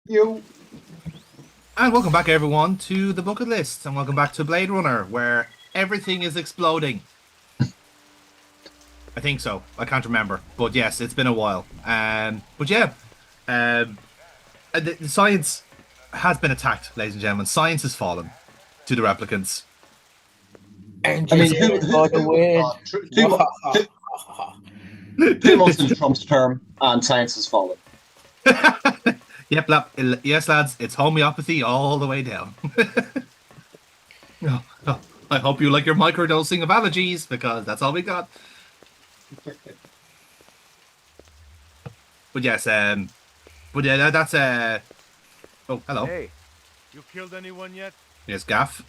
You. And welcome back, everyone, to the bucket list, and welcome back to Blade Runner, where everything is exploding. I think so. I can't remember, but yes, it's been a while. But yeah, um, the science has been attacked, ladies and gentlemen. Science has fallen to the replicants. I Engines mean, aiming for the who would have win. thought? Two months into Trump's term, and science has fallen. Yep, yes, lads, it's homeopathy all the way down. Oh, oh, I hope you like your microdosing of allergies because that's all we got. But yes, but yeah, that's Oh, hello. Hey, you killed anyone yet? Yes, Gaff.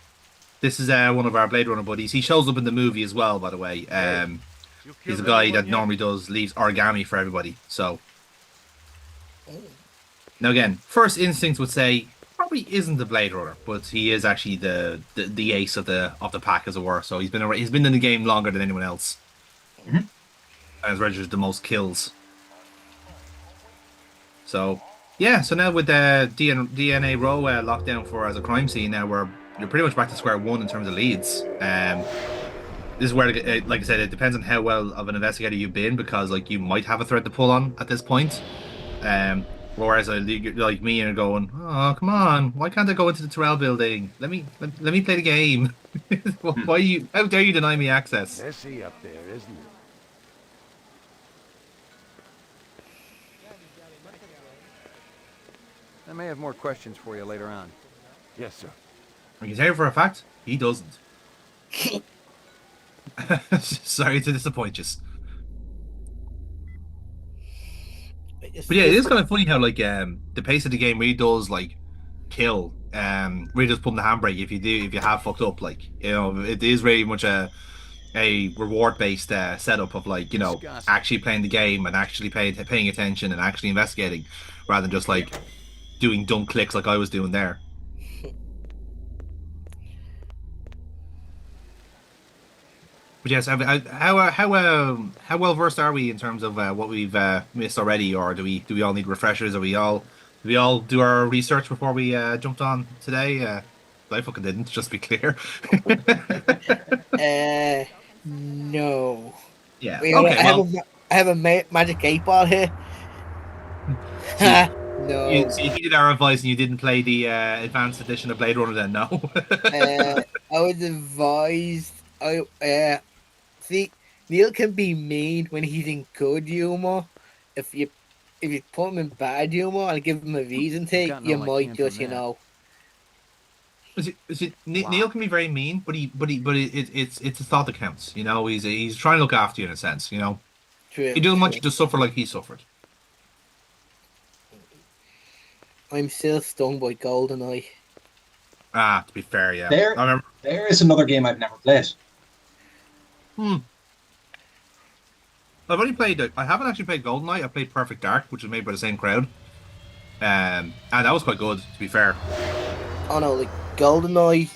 This is one of our Blade Runner buddies. He shows up in the movie as well, by the way. Hey, you He's a killed guy anyone that yet? normally leaves origami for everybody. So now again, first instinct would say probably isn't the Blade Runner, but he is actually the ace of the pack, as it were. So he's been in the game longer than anyone else, Mhm. and has registered the most kills. So yeah, so now with the DNA row locked down for as a crime scene, now you're pretty much back to square one in terms of leads. This is where, like I said, it depends on how well of an investigator you've been, because like you might have a thread to pull on at this point. Um, Whereas like me and going, oh come on, why can't I go into the Terrell building? Let me play the game. Hmm. Why you? How dare you deny me access? Messy up there, isn't it? I may have more questions for you later on. Yes, sir. I can tell you for a fact, he doesn't. Sorry to disappoint you. It's But yeah, it is just kind of funny how like the pace of the game really does like kill really does put on the handbrake if you have fucked up, like, you know, it is very much a reward based setup of, like, you know, Disgusting. actually playing the game and actually paying attention and actually investigating rather than just Yeah. like doing dumb clicks like I was doing there. But yes, how well versed are we in terms of what we've missed already, or do we all need refreshers? Do we all do our research before we jumped on today? I fucking didn't, just to be clear. uh no. Yeah. Wait, Okay. Well, I have a magic 8 ball here. see, No. you heeded our advice and you didn't play the advanced edition of Blade Runner, then? No. I was advised. I see. Neil can be mean when he's in good humor. If you if you put him in bad humor and give him a reason I've to, gotten you all I might can from just that. Neil Wow. can be very mean, but it's a thought that counts. You know, he's trying to look after you in a sense. You know, he True, doesn't want true. you to suffer like he suffered. I'm still stung by Goldeneye. Ah, to be fair, yeah. There, I remember. there is another game I've never played. Hmm. I've only played. I haven't actually played GoldenEye. I played Perfect Dark, which was made by the same crowd. And that was quite good, to be fair. Oh no, like Goldeneye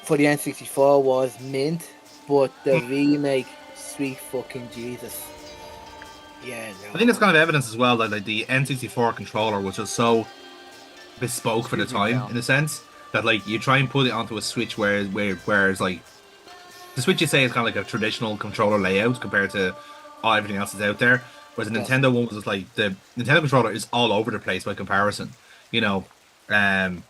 for the N64 was mint, but the remake, sweet fucking Jesus. Yeah, I think no. it's kind of evidence as well that like the N64 controller was just so bespoke for the Excuse me, time, pal. in a sense, that like you try and put it onto a Switch whereas like the Switch, you say, is kind of like a traditional controller layout compared to everything else that's out there. Whereas the Yes. Nintendo one was just like the Nintendo controller is all over the place by comparison. You know, um,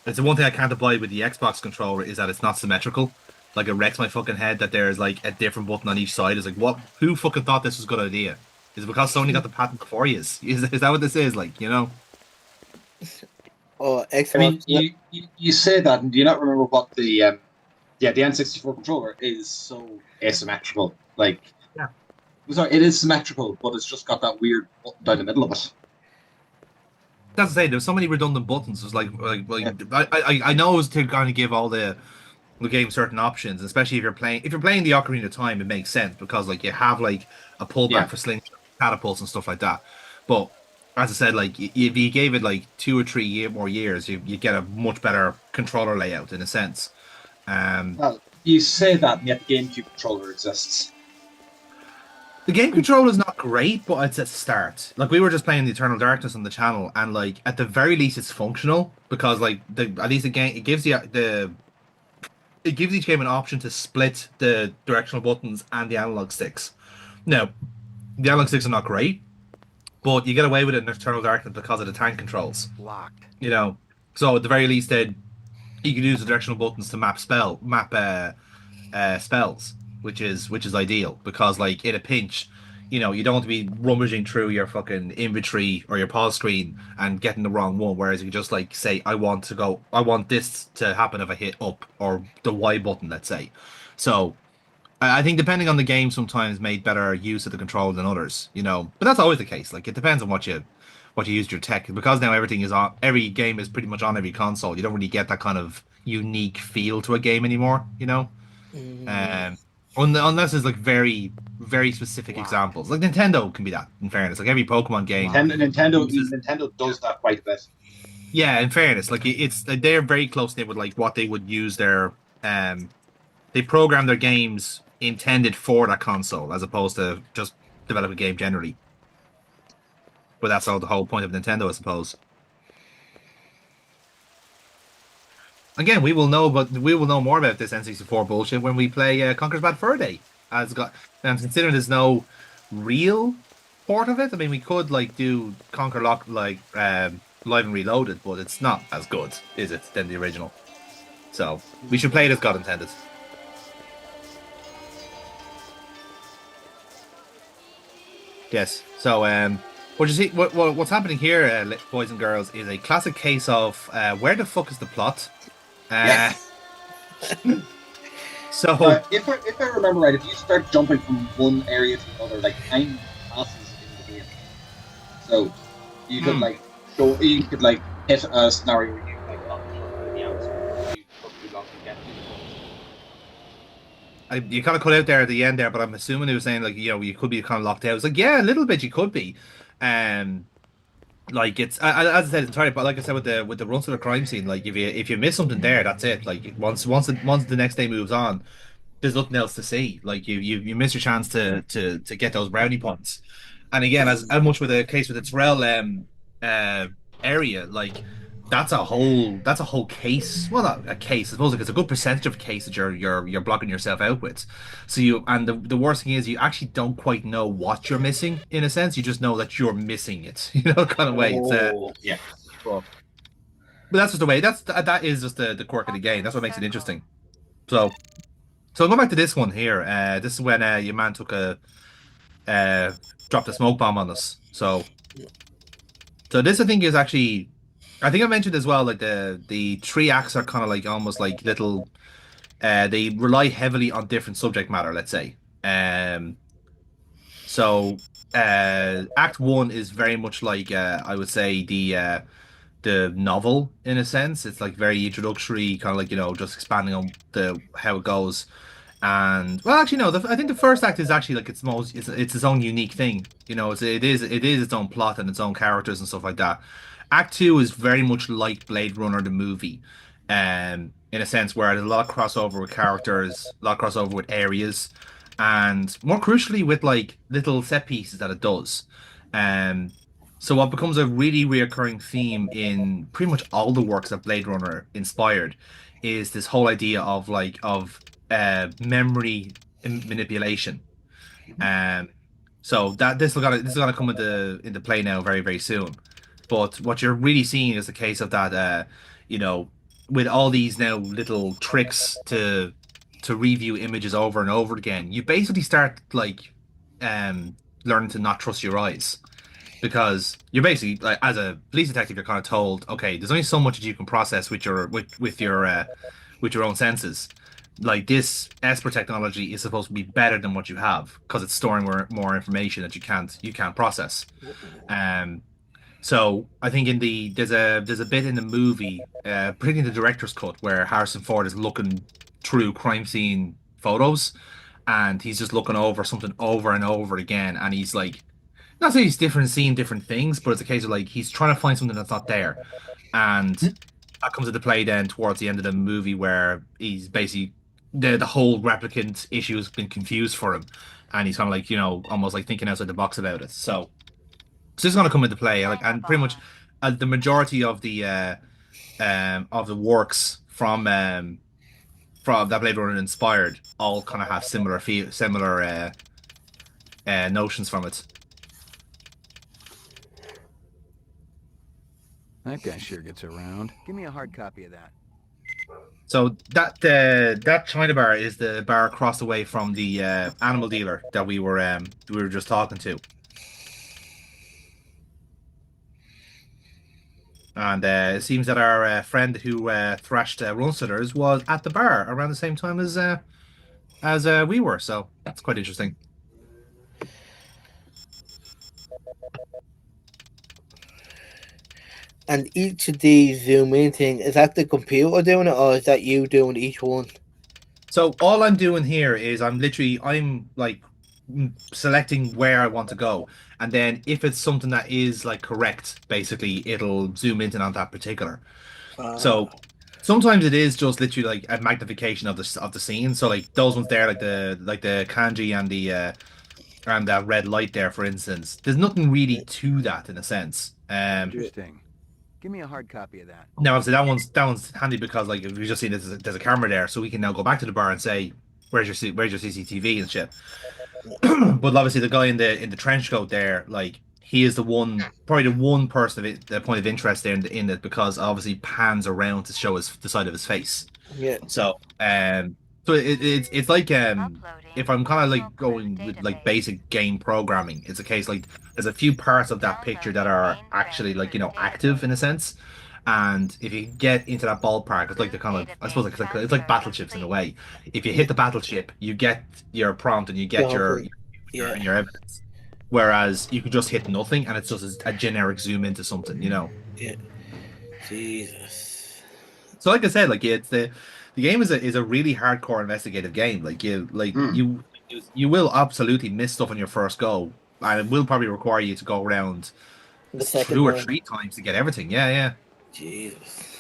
it's the one thing I can't abide with the Xbox controller is that it's not symmetrical. Like, it wrecks my fucking head that there's like a different button on each side. It's like, what? Who fucking thought this was a good idea? Is it because Sony got the patent before you? Is that what this is? Like, you know? Or I mean, Xbox. you say that, and do you not remember what the N64 controller is so asymmetrical? Like, Yeah. sorry, it is symmetrical, but it's just got that weird button down the middle of it. That's to say, there's so many redundant buttons. It's like Yeah. I know it's to kind of give all the game certain options, especially if you're playing the Ocarina of Time, it makes sense because like you have like a pullback Yeah. for slings, catapults, and stuff like that. But as I said, like if you gave it like 2 or 3 more years, you get a much better controller layout in a sense. Um, Well, you say that, and yet the GameCube controller exists. The game control is not great, but it's a start. Like we were just playing the Eternal Darkness on the channel, and like at the very least, it's functional because like at least the game it gives each game an option to split the directional buttons and the analog sticks. Now, the analog sticks are not great, but you get away with it in Eternal Darkness because of the tank controls. Locked. You know, so at the very least, you could use the directional buttons to map spells, which is ideal because like in a pinch, you don't want to be rummaging through your fucking inventory or your pause screen and getting the wrong one. Whereas you can just like say, I want this to happen if I hit up or the Y button, let's say. So I think depending on the game, sometimes made better use of the control than others. But that's always the case. Like it depends on what you use your tech because now everything is on. Every game is pretty much on every console. You don't really get that kind of unique feel to a game anymore. Um, unless there's like very, very specific examples. Like Nintendo can be that, in fairness. Like every Pokemon game. Nintendo does that quite a bit. Yeah, in fairness, like it's like they're very close knit with like what they would use they program their games intended for that console as opposed to just develop a game generally. But that's all the whole point of Nintendo, I suppose. Again, we will know more about this N64 bullshit when we play Conker's Bad Fur Day. And considering there's no real port of it, I mean, we could like do Conker Lock like Live and Reloaded, but it's not as good, is it, than the original? So we should play it as God intended. Yes. So what you see, what's happening here, boys and girls, is a classic case of where the fuck is the plot? Yes. So if I remember right, if you start jumping from one area to another, like time passes in the game. So you could hit a scenario where you like not sure the answer. You took too long to get to you kind of cut out there at the end there, but I'm assuming it was saying like you could be kind of locked out. It's like yeah, a little bit you could be, like it's as I said it's entirely, but like I said with the run to the crime scene, like if you miss something there, that's it. Like once the next day moves on, there's nothing else to see. Like you miss your chance to get those brownie points. And again, as much with the case with the Terrell area, like that's a whole case. Well, not a case. I suppose like it's a good percentage of a case that you're blocking yourself out with. So the worst thing is you actually don't quite know what you're missing in a sense. You just know that you're missing it. Kind of way. yeah. But that's just the way. That is just the quirk of the game. That's what makes it interesting. So going back to this one here. This is when your man took dropped a smoke bomb on us. So this I think is actually. I think I mentioned as well, like the three acts are kind of like almost like little. They rely heavily on different subject matter, let's say. So Act One is very much like I would say the novel in a sense. It's like very introductory, kind of like just expanding on the how it goes. And well, actually, no. I think the first act is actually like it's its own unique thing. It is its own plot and its own characters and stuff like that. Act Two is very much like Blade Runner the movie, in a sense where there's a lot of crossover with characters, a lot of crossover with areas, and more crucially with like little set pieces that it does. So what becomes a really reoccurring theme in pretty much all the works that Blade Runner inspired is this whole idea of memory manipulation. So that this is gonna come into play now very very soon. But what you're really seeing is the case of that, with all these now little tricks to review images over and over again, you basically start like learning to not trust your eyes. Because you're basically like as a police detective, you're kind of told, okay, there's only so much that you can process with your own senses. Like this Esper technology is supposed to be better than what you have because it's storing more information that you can't process. So I think there's a bit in the movie, particularly in the director's cut, where Harrison Ford is looking through crime scene photos, and he's just looking over something over and over again, and he's like, not saying he's different, seeing different things, but it's a case of like he's trying to find something that's not there, and that comes into play then towards the end of the movie where he's basically the whole replicant issue has been confused for him, and he's kind of like almost like thinking outside the box about it. So this is going to come into play, like, and pretty much the majority of the works from that Blade Runner inspired all kind of have similar notions from it. That guy sure gets around. Give me a hard copy of that. So that China bar is the bar across the way from the animal dealer that we were just talking to. And it seems that our friend who thrashed Runsters was at the bar around the same time as we were. So that's quite interesting. And each of these zoom in thing, is that the computer doing it, or is that you doing each one? So all I'm doing here is I'm like selecting where I want to go, and then if it's something that is like correct, basically it'll zoom in on that particular. So sometimes it is just literally like a magnification of the scene. So like those ones there, like the kanji and that red light there, for instance. There's nothing really to that in a sense. Interesting. Give me a hard copy of that. Now obviously that one's handy because like we just seen there's a camera there, so we can now go back to the bar and say where's your CCTV and shit. But obviously the guy in the trench coat there, like he is probably the one person of it, the point of interest there in it because obviously pans around to show the side of his face. Yeah. So it's like if I'm kind of like going with like basic game programming, it's a case like there's a few parts of that picture that are actually like active in a sense, and if you get into that ballpark, it's like the kind of I suppose like it's like battleships in a way. If you hit the battleship, you get your prompt and you get your evidence. Whereas you could just hit nothing and it's just a generic zoom into something. Yeah. Jesus. So like I said, like it's the game is a really hardcore investigative game. Like you will absolutely miss stuff on your first go, and it will probably require you to go around The second 2 or one. 3 times to get everything. Yeah, yeah. Jesus.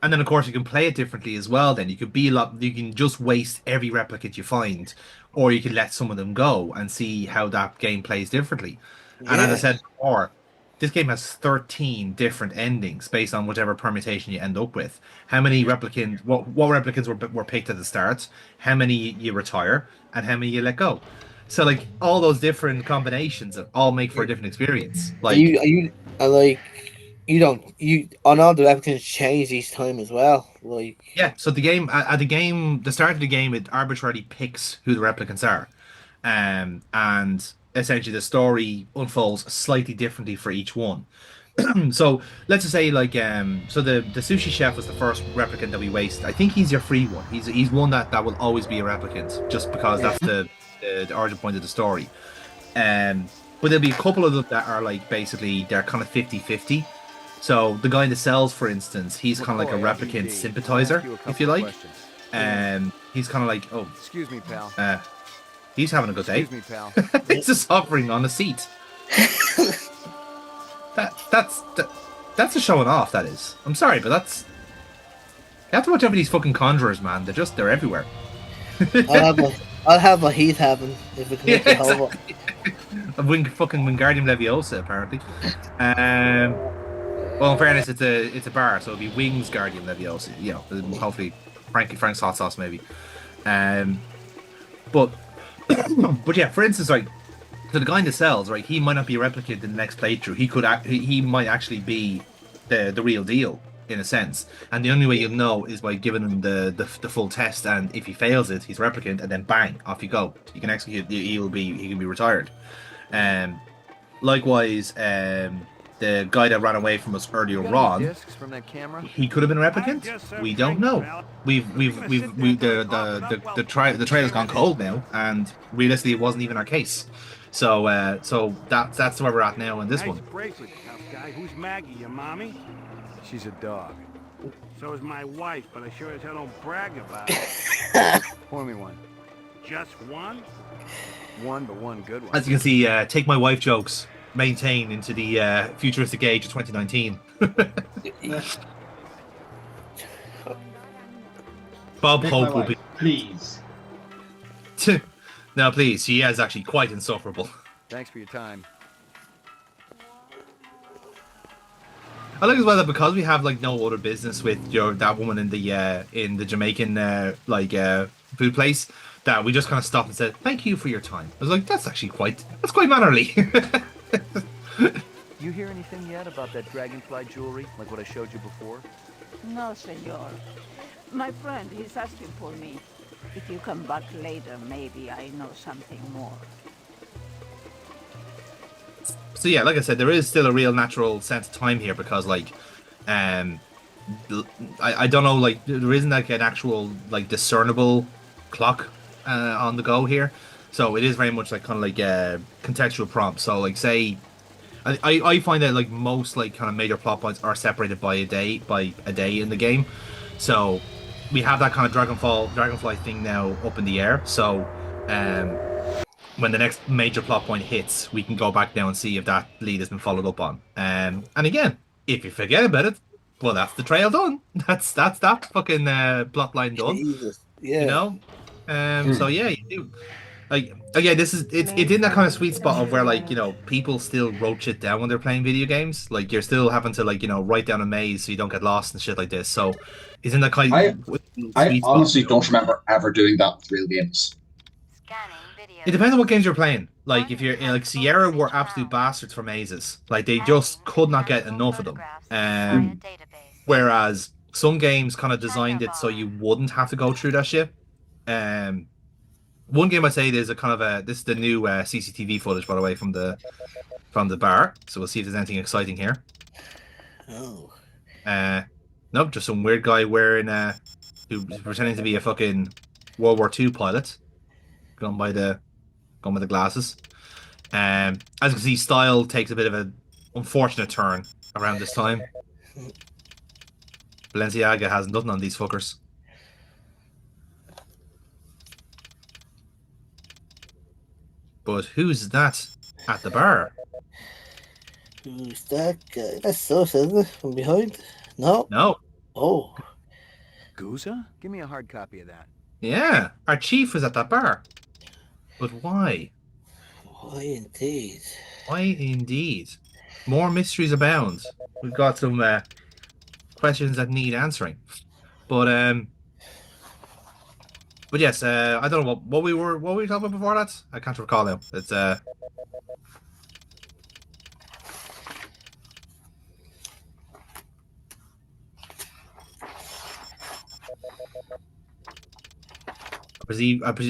And then of course you can play it differently as well. Then you can just waste every replicant you find, or you can let some of them go and see how that game plays differently. And as I said before, this game has 13 different endings based on whatever permutation you end up with. How many replicants? What replicants were picked at the start? How many you retire, and how many you let go? So like all those different combinations all make for a different experience. Like You don't on all the replicants change each time as well. Like yeah, so the game at the start of the game, it arbitrarily picks who the replicants are, and essentially the story unfolds slightly differently for each one. So let's just say like so the sushi chef was the first replicant that we waste. I think he's your free one. He's one that will always be a replicant just because that's the origin point of the story. But there'll be a couple of them that are like basically they're kind of 50-50. So the guy in the cells, for instance, he's kind of like a replicant sympathizer, if you like. He's kind of like, oh, excuse me, pal. He's having a good day. Excuse me, pal. He's just suffering on a seat. That's a showing off. That is. I'm sorry, but that's. You have to watch out for these fucking conjurers, man. They're everywhere. I'll have what he's having if it can make it over. Fucking Wingardium Leviosa, apparently. Well, in fairness, it's a bar, so it'll be Wings Guardian Leviosa. Hopefully, Frank's hot sauce maybe. But yeah, for instance, like so the guy in the cells, right? He might not be a replicant in the next playthrough. He might actually be the real deal in a sense. And the only way you'll know is by giving him the full test. And if he fails it, he's a replicant, and then bang, off you go. You can execute. He can be retired. Likewise, the guy that ran away from us earlier on, Discs from that camera? he could have been a replicant. We don't know. The trailer's gone cold now, and realistically, it wasn't even our case. So that's where we're at now in this one. Bracelet, tough guy. Who's Maggie? Your mommy? She's a dog. So is my wife, but I sure as hell don't brag about it. Pour me one. Just one? One, but one good one. As you can see, take my wife jokes maintain into the futuristic age of 2019. Bob Take Hope my will wife, be please. No, please. She is actually quite insufferable. Thanks for your time. I like as well that because we have like no other business with that woman in the Jamaican food place, that we just kind of stopped and said thank you for your time. I was like, that's quite mannerly. You hear anything yet about that dragonfly jewelry, like what I showed you before? No, senor. My friend is asking for me. If you come back later, maybe I know something more. So yeah, like I said, there is still a real natural sense of time here because um, I don't know, like there isn't like an actual like discernible clock on the go here, so it is very much like kind of like contextual prompts. So like say, I find that like most like kind of major plot points are separated by a day in the game, so we have that kind of dragonfly thing now up in the air. So when the next major plot point hits, we can go back now and see if that lead has been followed up on. And again, if you forget about it, well, that's the trail done. That's that fucking plot line done. Jesus. Yeah. You know. So yeah, you do. Like again, it's in that kind of sweet spot of where like people still wrote shit down when they're playing video games. Like you're still having to like write down a maze so you don't get lost and shit like this. So it's in that kind of I sweet honestly spot. don't remember ever doing that with real games. It depends on what games you're playing. Like if you're like Sierra were absolute bastards for mazes. Like they just could not get enough of them. Whereas some games kind of designed it so you wouldn't have to go through that shit. One game I say there's a kind of this is the new CCTV footage by the way from the bar. So we'll see if there's anything exciting here. Oh. Nope, just some weird guy wearing who's pretending to be a fucking World War II pilot. Going by the glasses. As you can see, style takes a bit of an unfortunate turn around this time. Balenciaga has nothing on these fuckers. But who's that at the bar? Who's that guy? That's us, isn't it? From behind? No? No. Oh. Guzza? Give me a hard copy of that. Yeah, our chief is at that bar. But why? Why indeed? Why indeed? More mysteries abound. We've got some questions that need answering. But yes, I don't know what we were talking about before that. I can't recall now. It's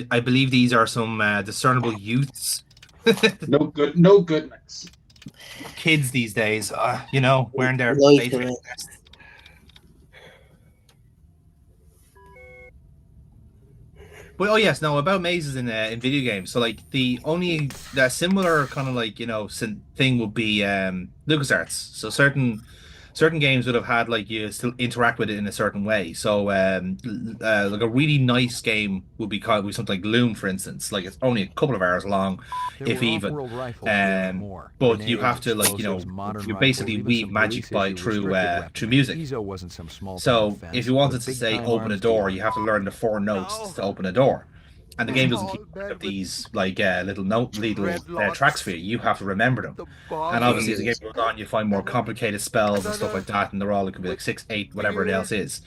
I believe these are some discernible youths. No goodness. Kids these days, wearing their Like favorite. But oh yes, no, about mazes in video games. So like the similar kind of like thing would be LucasArts. So certain games would have had like you still interact with it in a certain way. So like a really nice game would be something like Loom, for instance. Like it's only a couple of hours long, if even. But you have to like you basically weave magic through music. So if you wanted to say open a door, you have to learn the 4 notes to open a door. And the game doesn't keep track of these like little tracks for you. You have to remember them. And obviously, as the game goes on, you find more complicated spells and stuff like that, and they're all it could be like 6, 8, whatever it else is.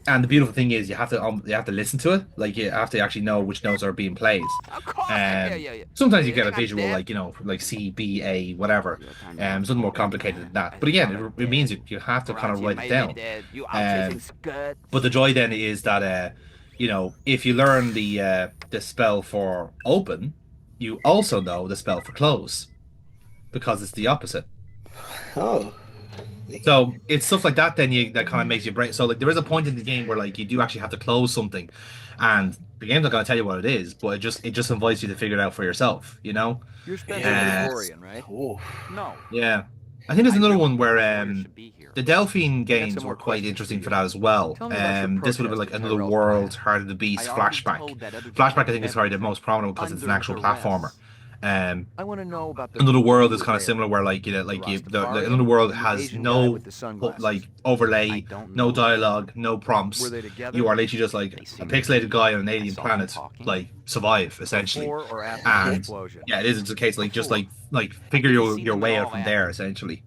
And the beautiful thing is, you have to listen to it. Like you have to actually know which notes are being played. Sometimes you get a visual like C, B, A, whatever. Something more complicated than that. But again, it means you have to kind of write it down. But the joy then is that if you learn the spell for open, you also know the spell for close, because it's the opposite. Oh. So it's stuff like that then that kind of makes you break. So like there is a point in the game where like you do actually have to close something, and the game's not going to tell you what it is, but it just invites you to figure it out for yourself. You're Spencer Victorian, right? Oh. No. Yeah. I think there's another one where the Delphine games were quite interesting for that as well. This would have been like Another World, Heart of the Beast, Flashback. Flashback I think is probably the most prominent because it's an actual platformer. I want to know about the Another World is blue kind of bear. similar, where like like the Rastafarian Another World or the has Asian guy no with the sunglasses? overlay, I don't no know. dialogue, no prompts. Were they together? You are literally just like They a seem pixelated guy on an I alien saw them planet, talking. like survive essentially. Before or after the And explosion? yeah, it is. It's a case like just Before. like I figure didn't see your them at way out all from there after. essentially.